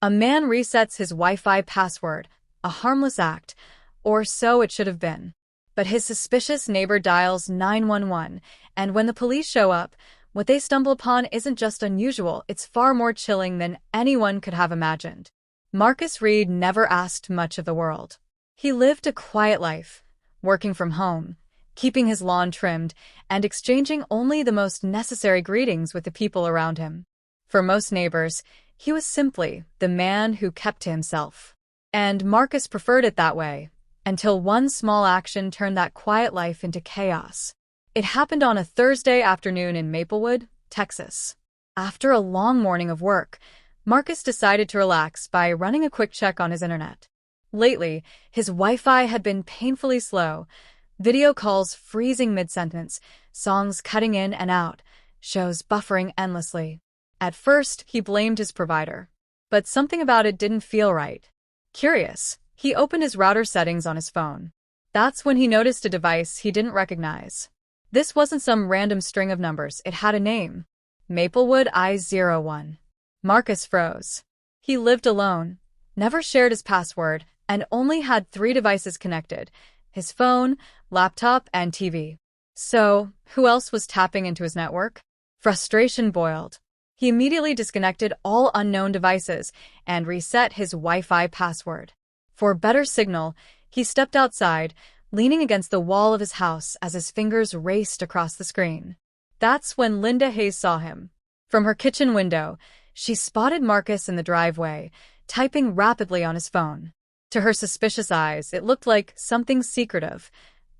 A man resets his Wi-Fi password, a harmless act, or so it should have been. But his suspicious neighbor dials 911, and when the police show up, what they stumble upon isn't just unusual, it's far more chilling than anyone could have imagined. Marcus Reed never asked much of the world. He lived a quiet life, working from home, keeping his lawn trimmed, and exchanging only the most necessary greetings with the people around him. For most neighbors, he was simply the man who kept to himself. And Marcus preferred it that way, until one small action turned that quiet life into chaos. It happened on a Thursday afternoon in Maplewood, Texas. After a long morning of work, Marcus decided to relax by running a quick check on his internet. Lately, his Wi-Fi had been painfully slow, video calls freezing mid-sentence, songs cutting in and out, shows buffering endlessly. At first, he blamed his provider, but something about it didn't feel right. Curious, he opened his router settings on his phone. That's when he noticed a device he didn't recognize. This wasn't some random string of numbers, it had a name. Maplewood I01. Marcus froze. He lived alone, never shared his password, and only had 3 devices connected: his phone, laptop, and TV. So, who else was tapping into his network? Frustration boiled. He immediately disconnected all unknown devices and reset his Wi-Fi password. For better signal, he stepped outside, leaning against the wall of his house as his fingers raced across the screen. That's when Linda Hayes saw him. From her kitchen window, she spotted Marcus in the driveway, typing rapidly on his phone. To her suspicious eyes, it looked like something secretive,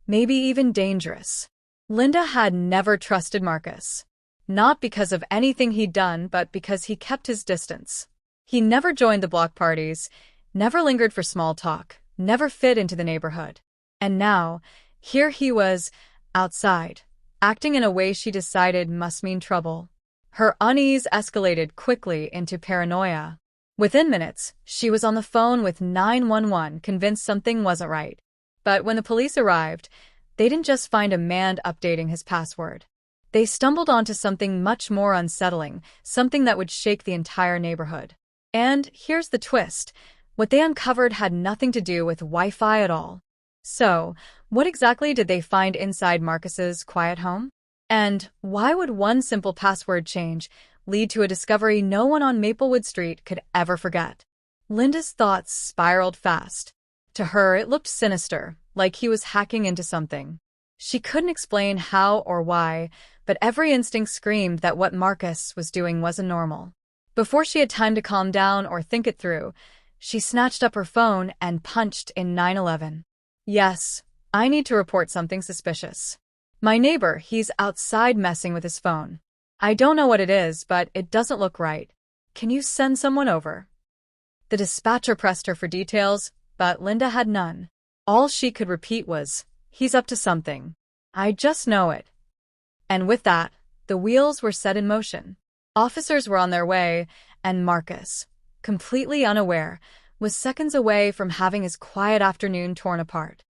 maybe even dangerous. Linda had never trusted Marcus. Not because of anything he'd done, but because he kept his distance. He never joined the block parties, never lingered for small talk, never fit into the neighborhood. And now, here he was, outside, acting in a way she decided must mean trouble. Her unease escalated quickly into paranoia. Within minutes, she was on the phone with 911, convinced something wasn't right. But when the police arrived, they didn't just find a man updating his password. They stumbled onto something much more unsettling, something that would shake the entire neighborhood. And here's the twist. What they uncovered had nothing to do with Wi-Fi at all. So, what exactly did they find inside Marcus's quiet home? And why would one simple password change lead to a discovery no one on Maplewood Street could ever forget? Linda's thoughts spiraled fast. To her, it looked sinister, like he was hacking into something. She couldn't explain how or why, but every instinct screamed that what Marcus was doing wasn't normal. Before she had time to calm down or think it through, she snatched up her phone and punched in 911. Yes, I need to report something suspicious. My neighbor, he's outside messing with his phone. I don't know what it is, but it doesn't look right. Can you send someone over? The dispatcher pressed her for details, but Linda had none. All she could repeat was, he's up to something. I just know it. And with that, the wheels were set in motion. Officers were on their way, and Marcus, completely unaware, was seconds away from having his quiet afternoon torn apart.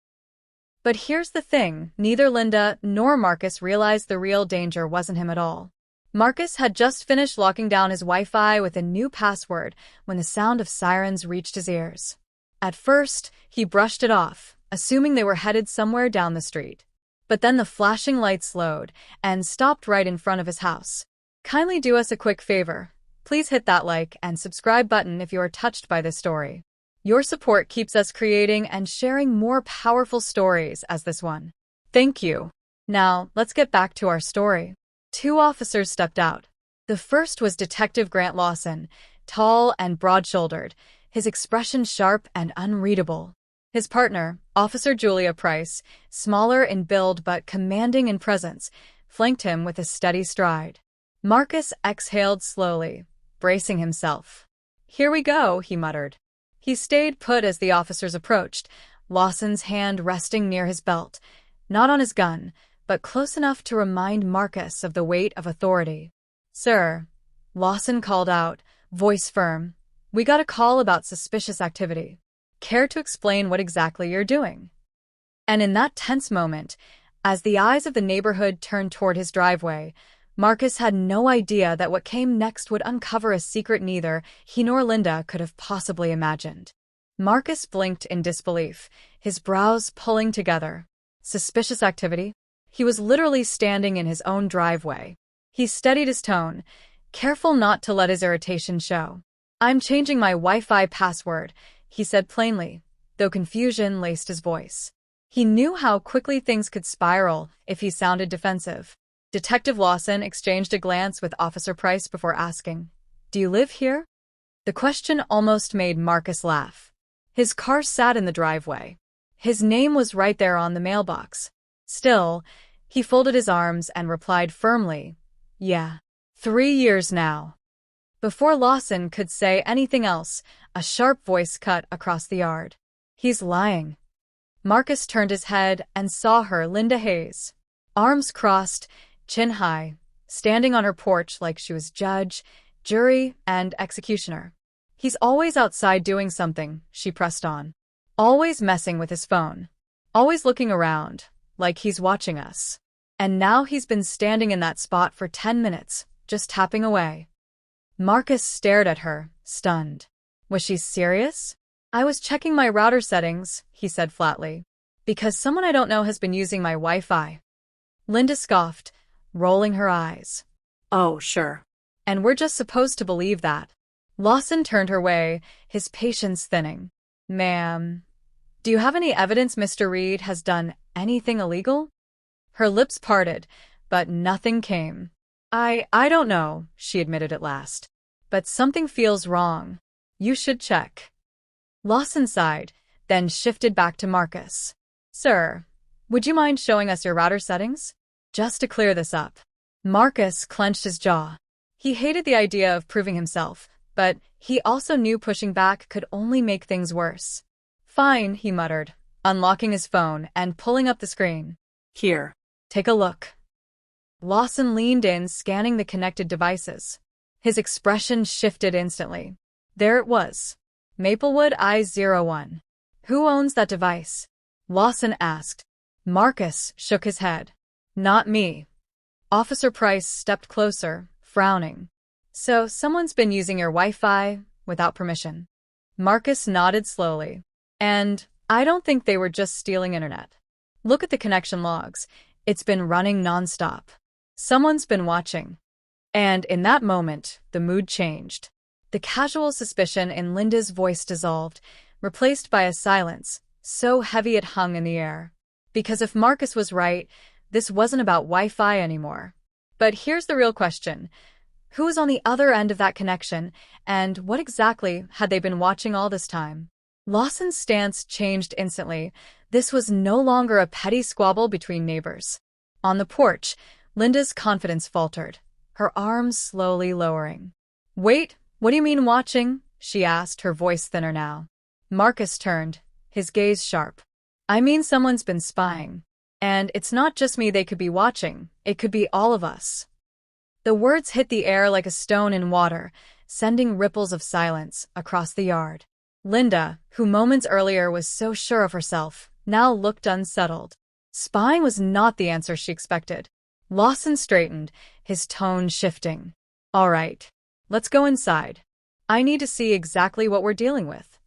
But here's the thing, neither Linda nor Marcus realized the real danger wasn't him at all. Marcus had just finished locking down his Wi-Fi with a new password when the sound of sirens reached his ears. At first, he brushed it off, assuming they were headed somewhere down the street. But then the flashing lights slowed and stopped right in front of his house. Kindly do us a quick favor. Please hit that like and subscribe button if you are touched by this story. Your support keeps us creating and sharing more powerful stories as this one. Thank you. Now, let's get back to our story. 2 officers stepped out. The first was Detective Grant Lawson, tall and broad-shouldered, his expression sharp and unreadable. His partner, Officer Julia Price, smaller in build but commanding in presence, flanked him with a steady stride. Marcus exhaled slowly, bracing himself. "Here we go," he muttered. He stayed put as the officers approached, Lawson's hand resting near his belt, not on his gun, but close enough to remind Marcus of the weight of authority. "Sir," Lawson called out, voice firm, "we got a call about suspicious activity. Care to explain what exactly you're doing?" And in that tense moment, as the eyes of the neighborhood turned toward his driveway, Marcus had no idea that what came next would uncover a secret neither he nor Linda could have possibly imagined. Marcus blinked in disbelief, his brows pulling together. Suspicious activity? He was literally standing in his own driveway. He steadied his tone, careful not to let his irritation show. "I'm changing my Wi-Fi password," he said plainly, though confusion laced his voice. He knew how quickly things could spiral if he sounded defensive. Detective Lawson exchanged a glance with Officer Price before asking, "Do you live here?" The question almost made Marcus laugh. His car sat in the driveway. His name was right there on the mailbox. Still, he folded his arms and replied firmly, "Yeah. 3 years now." Before Lawson could say anything else, a sharp voice cut across the yard. "He's lying." Marcus turned his head and saw her, Linda Hayes, arms crossed, chin high, standing on her porch like she was judge, jury, and executioner. "He's always outside doing something," she pressed on. "Always messing with his phone. Always looking around, like he's watching us. And now he's been standing in that spot for 10 minutes, just tapping away." Marcus stared at her, stunned. Was she serious? "I was checking my router settings," he said flatly, "because someone I don't know has been using my Wi-Fi." Linda scoffed, rolling her eyes. "Oh, sure. And we're just supposed to believe that." Lawson turned her way, his patience thinning. "Ma'am, do you have any evidence Mr. Reed has done anything illegal?" Her lips parted, but nothing came. I don't know," she admitted at last. "But something feels wrong. You should check." Lawson sighed, then shifted back to Marcus. "Sir, would you mind showing us your router settings? Just to clear this up." Marcus clenched his jaw. He hated the idea of proving himself, but he also knew pushing back could only make things worse. "Fine," he muttered, unlocking his phone and pulling up the screen. "Here, take a look." Lawson leaned in, scanning the connected devices. His expression shifted instantly. There it was. Maplewood I-01. "Who owns that device?" Lawson asked. Marcus shook his head. "Not me." Officer Price stepped closer, frowning. "So someone's been using your Wi-Fi without permission?" Marcus nodded slowly. "And I don't think they were just stealing internet. Look at the connection logs. It's been running nonstop. Someone's been watching." And in that moment, the mood changed. The casual suspicion in Linda's voice dissolved, replaced by a silence, so heavy it hung in the air. Because if Marcus was right, this wasn't about Wi-Fi anymore. But here's the real question. Who was on the other end of that connection, and what exactly had they been watching all this time? Lawson's stance changed instantly. This was no longer a petty squabble between neighbors. On the porch, Linda's confidence faltered, her arms slowly lowering. "Wait, what do you mean watching?" she asked, her voice thinner now. Marcus turned, his gaze sharp. "I mean someone's been spying. And it's not just me they could be watching, it could be all of us." The words hit the air like a stone in water, sending ripples of silence across the yard. Linda, who moments earlier was so sure of herself, now looked unsettled. Spying was not the answer she expected. Lawson straightened, his tone shifting. "All right, let's go inside. I need to see exactly what we're dealing with."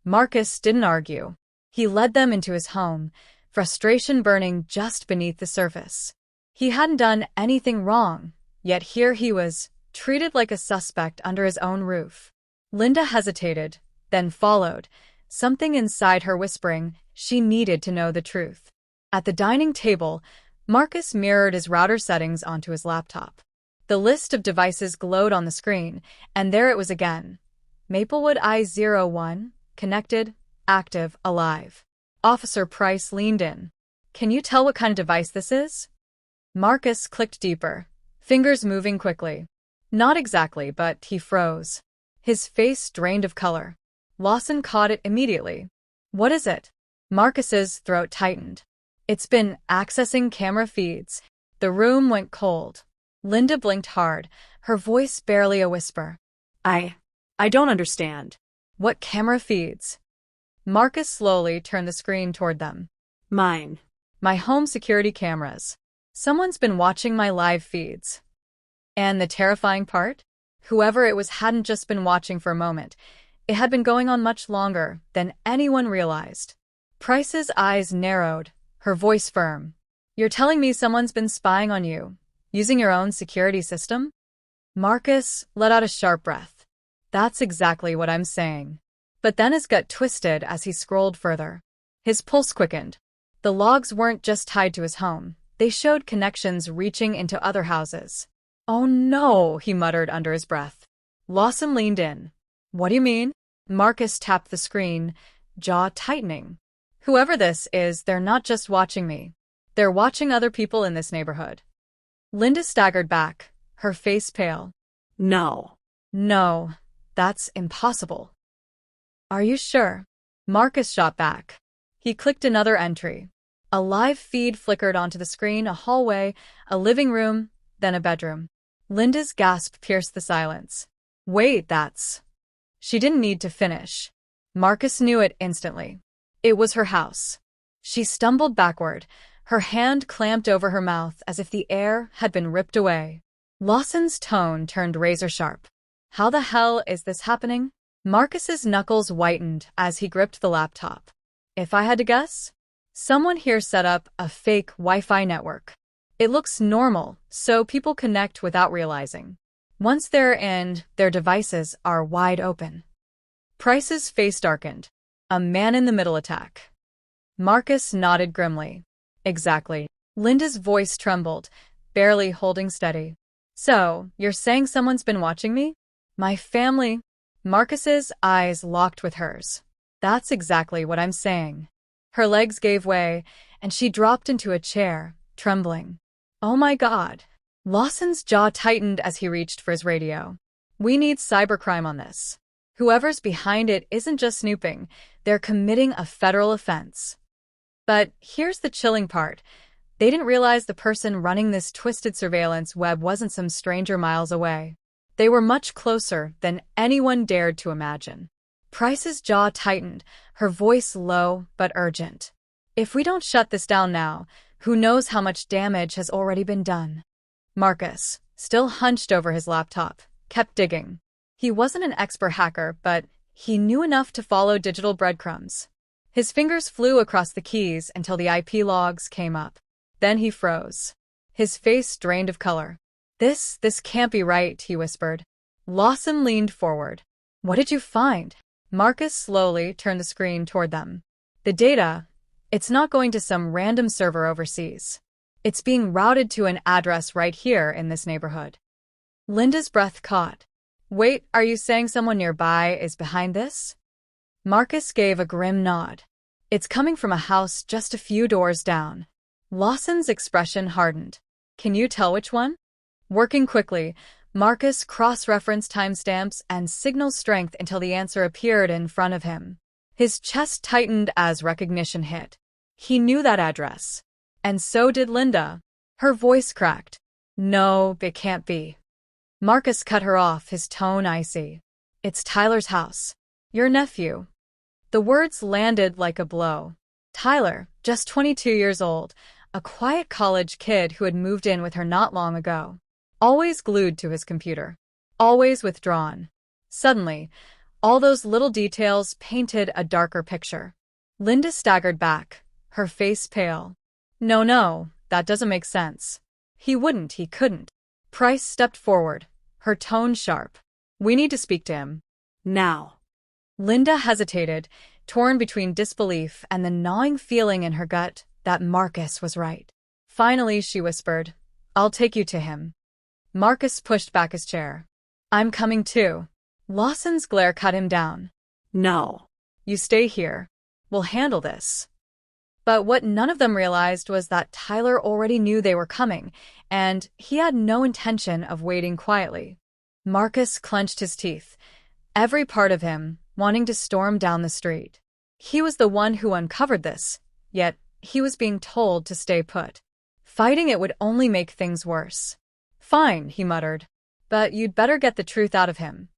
Marcus didn't argue. He led them into his home, frustration burning just beneath the surface. He hadn't done anything wrong, yet here he was, treated like a suspect under his own roof. Linda hesitated, then followed, something inside her whispering she needed to know the truth. At the dining table, Marcus mirrored his router settings onto his laptop. The list of devices glowed on the screen, and there it was again. Maplewood I-01, connected, active, alive. Officer Price leaned in. "Can you tell what kind of device this is?" Marcus clicked deeper, fingers moving quickly. Not exactly, but he froze. His face drained of color. Lawson caught it immediately. "What is it?" Marcus's throat tightened. "It's been accessing camera feeds." The room went cold. Linda blinked hard, her voice barely a whisper. I don't understand." "What camera feeds?" Marcus slowly turned the screen toward them. "Mine. My home security cameras. Someone's been watching my live feeds." And the terrifying part? Whoever it was hadn't just been watching for a moment. It had been going on much longer than anyone realized. Price's eyes narrowed, her voice firm. You're telling me someone's been spying on you, using your own security system? Marcus let out a sharp breath. That's exactly what I'm saying. But then his gut twisted as he scrolled further. His pulse quickened. The logs weren't just tied to his home. They showed connections reaching into other houses. Oh no, he muttered under his breath. Lawson leaned in. What do you mean? Marcus tapped the screen, jaw tightening. Whoever this is, they're not just watching me. They're watching other people in this neighborhood. Linda staggered back, her face pale. No. No, that's impossible. Are you sure? Marcus shot back. He clicked another entry. A live feed flickered onto the screen, a hallway, a living room, then a bedroom. Linda's gasp pierced the silence. Wait, that's... She didn't need to finish. Marcus knew it instantly. It was her house. She stumbled backward, her hand clamped over her mouth as if the air had been ripped away. Lawson's tone turned razor-sharp. How the hell is this happening? Marcus's knuckles whitened as he gripped the laptop. If I had to guess, someone here set up a fake Wi-Fi network. It looks normal, so people connect without realizing. Once they're in, their devices are wide open. Price's face darkened. A man-in-the-middle attack. Marcus nodded grimly. Exactly. Linda's voice trembled, barely holding steady. So, you're saying someone's been watching me? My family? Marcus's eyes locked with hers. That's exactly what I'm saying. Her legs gave way, and she dropped into a chair, trembling. Oh my God. Lawson's jaw tightened as he reached for his radio. We need cybercrime on this. Whoever's behind it isn't just snooping, they're committing a federal offense. But here's the chilling part. They didn't realize the person running this twisted surveillance web wasn't some stranger miles away. They were much closer than anyone dared to imagine. Price's jaw tightened, her voice low but urgent. If we don't shut this down now, who knows how much damage has already been done? Marcus, still hunched over his laptop, kept digging. He wasn't an expert hacker, but he knew enough to follow digital breadcrumbs. His fingers flew across the keys until the IP logs came up. Then he froze. His face drained of color. This can't be right, he whispered. Lawson leaned forward. What did you find? Marcus slowly turned the screen toward them. The data, it's not going to some random server overseas. It's being routed to an address right here in this neighborhood. Linda's breath caught. Wait, are you saying someone nearby is behind this? Marcus gave a grim nod. It's coming from a house just a few doors down. Lawson's expression hardened. Can you tell which one? Working quickly, Marcus cross-referenced timestamps and signal strength until the answer appeared in front of him. His chest tightened as recognition hit. He knew that address. And so did Linda. Her voice cracked. No, it can't be. Marcus cut her off, his tone icy. It's Tyler's house. Your nephew. The words landed like a blow. Tyler, just 22 years old, a quiet college kid who had moved in with her not long ago. Always glued to his computer. Always withdrawn. Suddenly, all those little details painted a darker picture. Linda staggered back, her face pale. No, that doesn't make sense. He couldn't. Price stepped forward, her tone sharp. We need to speak to him. Now. Linda hesitated, torn between disbelief and the gnawing feeling in her gut that Marcus was right. Finally, she whispered, I'll take you to him. Marcus pushed back his chair. I'm coming too. Lawson's glare cut him down. No. You stay here. We'll handle this. But what none of them realized was that Tyler already knew they were coming, and he had no intention of waiting quietly. Marcus clenched his teeth, every part of him wanting to storm down the street. He was the one who uncovered this, yet he was being told to stay put. Fighting it would only make things worse. Fine, he muttered. But you'd better get the truth out of him.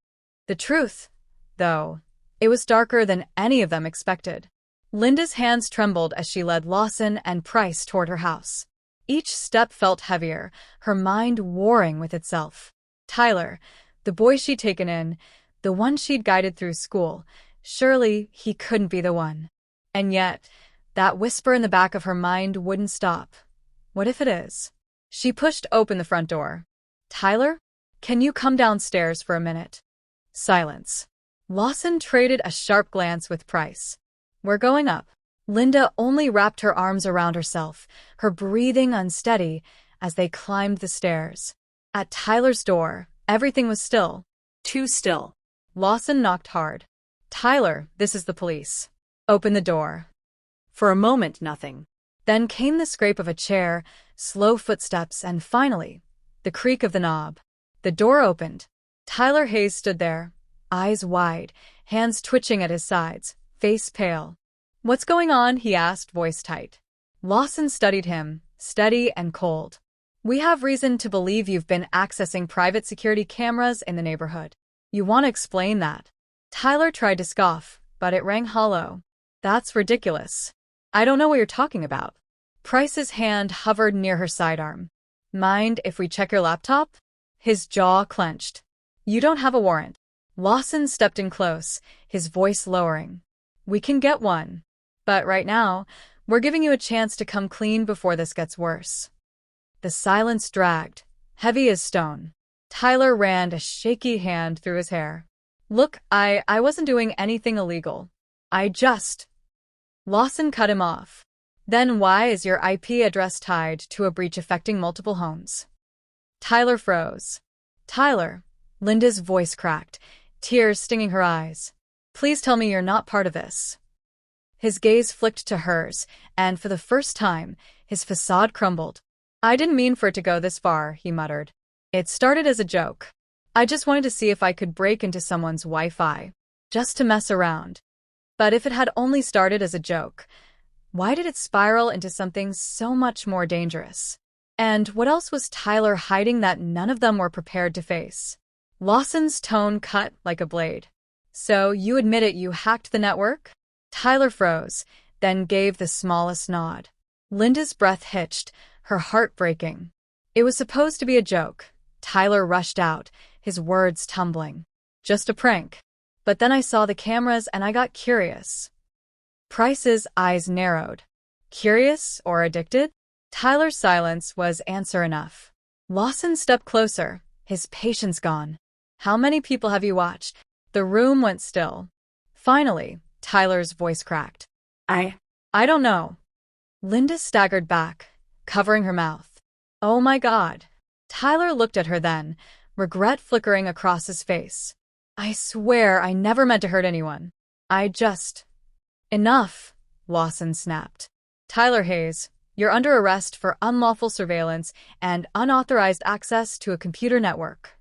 The truth, though, it was darker than any of them expected. Linda's hands trembled as she led Lawson and Price toward her house. Each step felt heavier, her mind warring with itself. Tyler, the boy she'd taken in, the one she'd guided through school, surely he couldn't be the one. And yet, that whisper in the back of her mind wouldn't stop. What if it is? She pushed open the front door. Tyler? Can you come downstairs for a minute? Silence. Lawson traded a sharp glance with Price. We're going up. Linda only wrapped her arms around herself, her breathing unsteady as they climbed the stairs. At Tyler's door, everything was still. Too still. Lawson knocked hard. Tyler, this is the police. Open the door. For a moment, nothing. Then came the scrape of a chair, slow footsteps, and finally, the creak of the knob. The door opened. Tyler Hayes stood there, eyes wide, hands twitching at his sides, face pale. What's going on? He asked, voice tight. Lawson studied him, steady and cold. We have reason to believe you've been accessing private security cameras in the neighborhood. You want to explain that? Tyler tried to scoff, but it rang hollow. That's ridiculous. I don't know what you're talking about. Price's hand hovered near her sidearm. Mind if we check your laptop? His jaw clenched. You don't have a warrant. Lawson stepped in close, his voice lowering. We can get one. But right now, we're giving you a chance to come clean before this gets worse. The silence dragged, heavy as stone. Tyler ran a shaky hand through his hair. Look, I wasn't doing anything illegal. Lawson cut him off. Then why is your IP address tied to a breach affecting multiple homes? Tyler froze. Tyler, Linda's voice cracked, tears stinging her eyes. Please tell me you're not part of this. His gaze flicked to hers, and for the first time, his facade crumbled. I didn't mean for it to go this far, he muttered. It started as a joke. I just wanted to see if I could break into someone's Wi-Fi. Just to mess around. But if it had only started as a joke, why did it spiral into something so much more dangerous? And what else was Tyler hiding that none of them were prepared to face? Lawson's tone cut like a blade. So you admit it, you hacked the network? Tyler froze, then gave the smallest nod. Linda's breath hitched, her heart breaking. It was supposed to be a joke. Tyler rushed out, his words tumbling. Just a prank. But then I saw the cameras and I got curious. Price's eyes narrowed. Curious or addicted? Tyler's silence was answer enough. Lawson stepped closer, his patience gone. How many people have you watched? The room went still. Finally, Tyler's voice cracked. I don't know. Linda staggered back, covering her mouth. Oh my God. Tyler looked at her then, regret flickering across his face. I swear I never meant to hurt anyone. Enough, Lawson snapped. Tyler Hayes, you're under arrest for unlawful surveillance and unauthorized access to a computer network.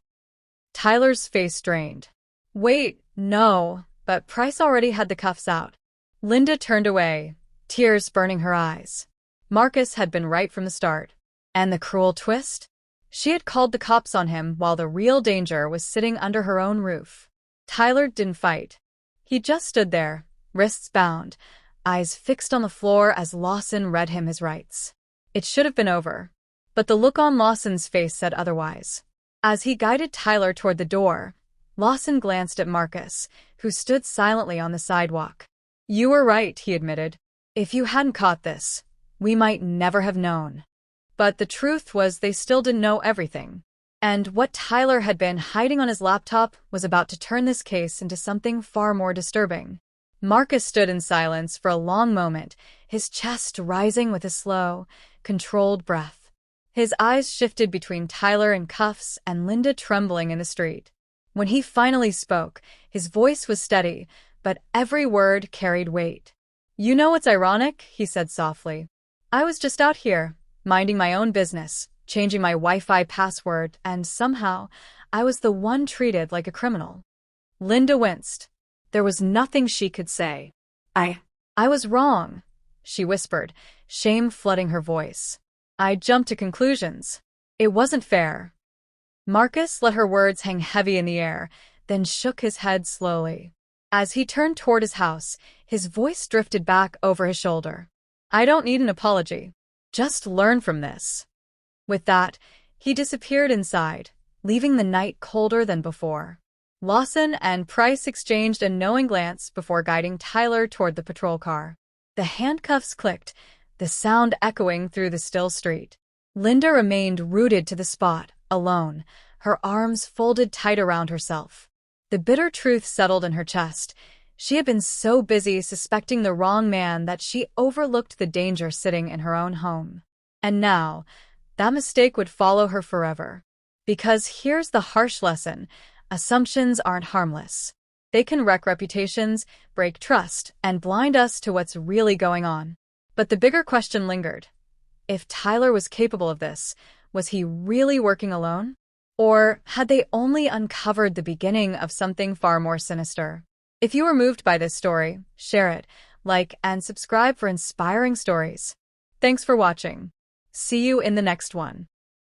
Tyler's face strained. Wait, no, but Price already had the cuffs out. Linda turned away, tears burning her eyes. Marcus had been right from the start. And the cruel twist? She had called the cops on him while the real danger was sitting under her own roof. Tyler didn't fight. He just stood there, wrists bound, eyes fixed on the floor as Lawson read him his rights. It should have been over. But the look on Lawson's face said otherwise. As he guided Tyler toward the door, Lawson glanced at Marcus, who stood silently on the sidewalk. You were right, he admitted. If you hadn't caught this, we might never have known. But the truth was they still didn't know everything. And what Tyler had been hiding on his laptop was about to turn this case into something far more disturbing. Marcus stood in silence for a long moment, his chest rising with a slow, controlled breath. His eyes shifted between Tyler in cuffs and Linda trembling in the street. When he finally spoke, his voice was steady, but every word carried weight. You know what's ironic? He said softly. I was just out here, minding my own business, changing my Wi-Fi password, and somehow I was the one treated like a criminal. Linda winced. There was nothing she could say. I was wrong, she whispered, shame flooding her voice. I jumped to conclusions. It wasn't fair. Marcus let her words hang heavy in the air, then shook his head slowly. As he turned toward his house, his voice drifted back over his shoulder. I don't need an apology. Just learn from this. With that, he disappeared inside, leaving the night colder than before. Lawson and Price exchanged a knowing glance before guiding Tyler toward the patrol car. The handcuffs clicked, the sound echoing through the still street. Linda remained rooted to the spot, alone, her arms folded tight around herself. The bitter truth settled in her chest. She had been so busy suspecting the wrong man that she overlooked the danger sitting in her own home. And now, that mistake would follow her forever. Because here's the harsh lesson: assumptions aren't harmless. They can wreck reputations, break trust, and blind us to what's really going on. But the bigger question lingered. If Tyler was capable of this, was he really working alone? Or had they only uncovered the beginning of something far more sinister? If you were moved by this story, share it, like, and subscribe for inspiring stories. Thanks for watching. See you in the next one.